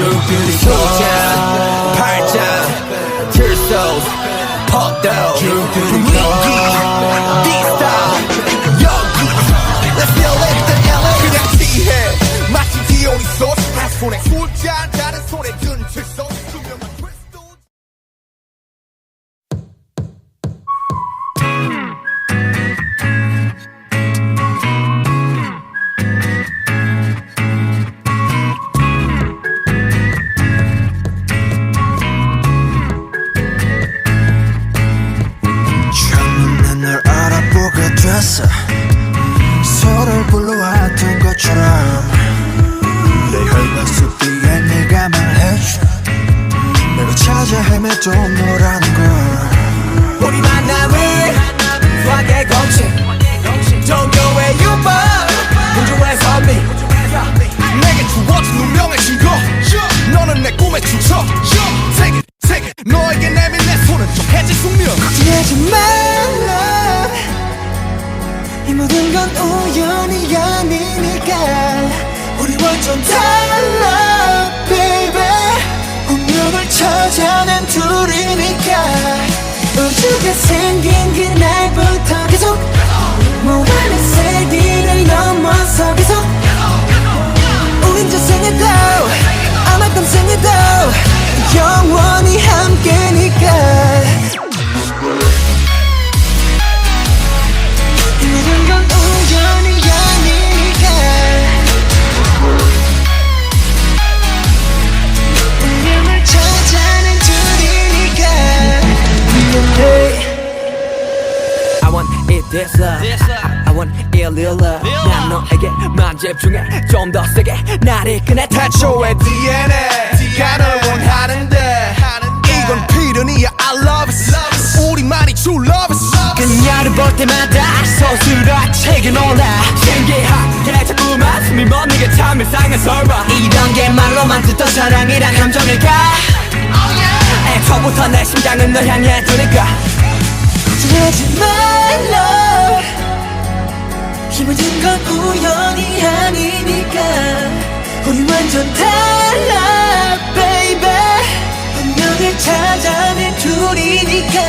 죽들이 소자 팔자 들소 퍼도 분위기 디스타일 여기 Let's feel it the LA 그냥 취해 마치 디오니소스 한 손에 술잔 다른 손에 든 칠소 투명한 크리스탈 서로를 불러왔던 것처럼 내 혈관 속 뒤에 네가 말해줘 내가 찾아 헤매도 너라는 걸 우리 만남은 수학의 공식 종교의 유법 우주의 선미 내게 주어진 운명의 증거 너는 내 꿈의 주석 Take it, take it 너에게 내민 내 손은 좀 해질 숙명 걱정하지 말라 이 모든 건 우연이 아니니까 우리 완전 달라 baby 운명을 찾아낸 둘이니까 우주가 생긴 그날부터 계속 무한의 세기를 넘어서 계속 우린 저 생에도 아마 땀 생에도 영원히 함께니까 모든 건 우연이 아니니까 운명을 찾아낸 둘이니까 I want it this love I want it real love 난 너에게만 집중해 좀 더 세게 나를 꺼내 태초의 DNA가 널 원하는데 이건 필연이야 I love it 우리만이 true love it 그녀를 볼 때마다 서술아치게 놀라 신기하게 자꾸만 숨이 멎는 게 참 일상의 설마 이런 게 말로만 듣던 사랑이란 감정일까 애초부터 내 심장은 널 향해 두니까 걱정하지 말라 이 모든 건 우연이 아니니까 우리 완전 달라 baby 운명을 찾아낸 둘이니까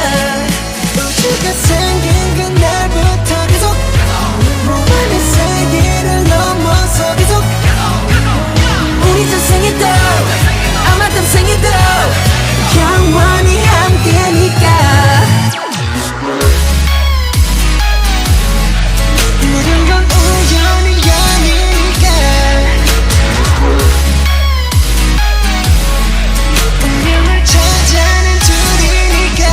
우주가 생긴 그날부터 계속 무한의 세계를 넘어서 계속 우리 저 생에도 아마 땀 생에도 영원히 함께니까 모든 건 우연이 아니니까 운명을 찾아낸 둘이니까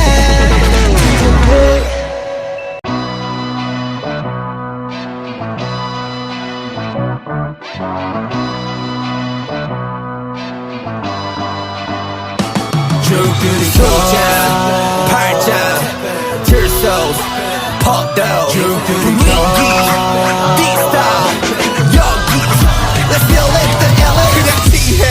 죽들이 소자 팔자 들소 퍼도 분위기 디스타일 여기 Let's feel it the LA 그냥 취해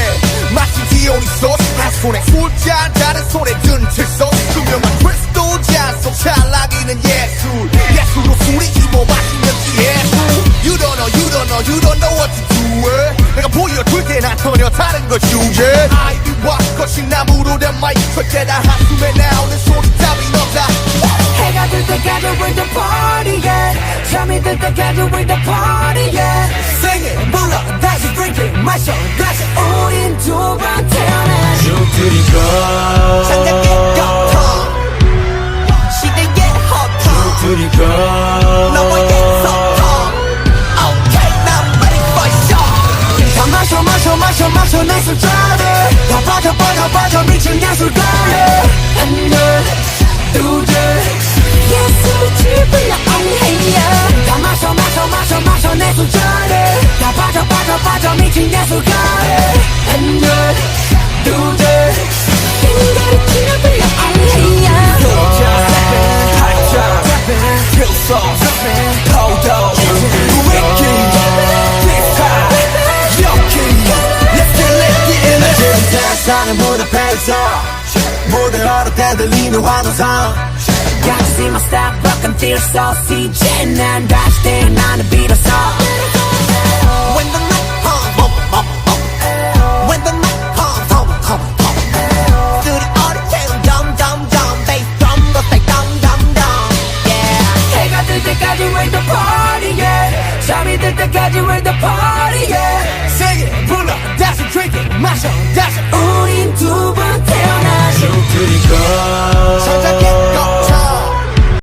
마치 디오니소스 한 손에 술잔 다른 손에 든 칠소 투명한 크리스탈 잔속 찰나기는 예술로 술이 힘어 마시면 예술 You don't know, you don't know, you don't know what to do it 내가 보여줄게 난 전혀 다른 걸 주제 아이비와 거친 나무로 된 마이크 절대 다 한숨에 나오는 소리 답이 없다 해가 들 때까지 we're the party yeah 잠이 들 때까지 we're the party yeah Sing it 불러 다시 drink it 마셔 다시 우린 두 번 태어나 죽들이가 생각의 고통 시대의 허통 죽들이가 너와의 소통 Okay now I'm ready for you 다 마셔 내 술잔에 다 빠져 미친 예술가에 한잔 두잔 예술을 지불러 only hey yeah 다 마셔 내 술잔에 다 빠져 미친 예술가에 한잔 두잔 인간을 지불러 only hey yeah 소자 팔자 필소 포도 위키 세상의 무대에서 무대로 대들리는 환호성 Can't you see my style broken tears so CJ 난 다시 태어나는 비로소 When the night comes When the night comes 때까지 we're the party yeah 세게 불러 다시 drink it 마셔 다시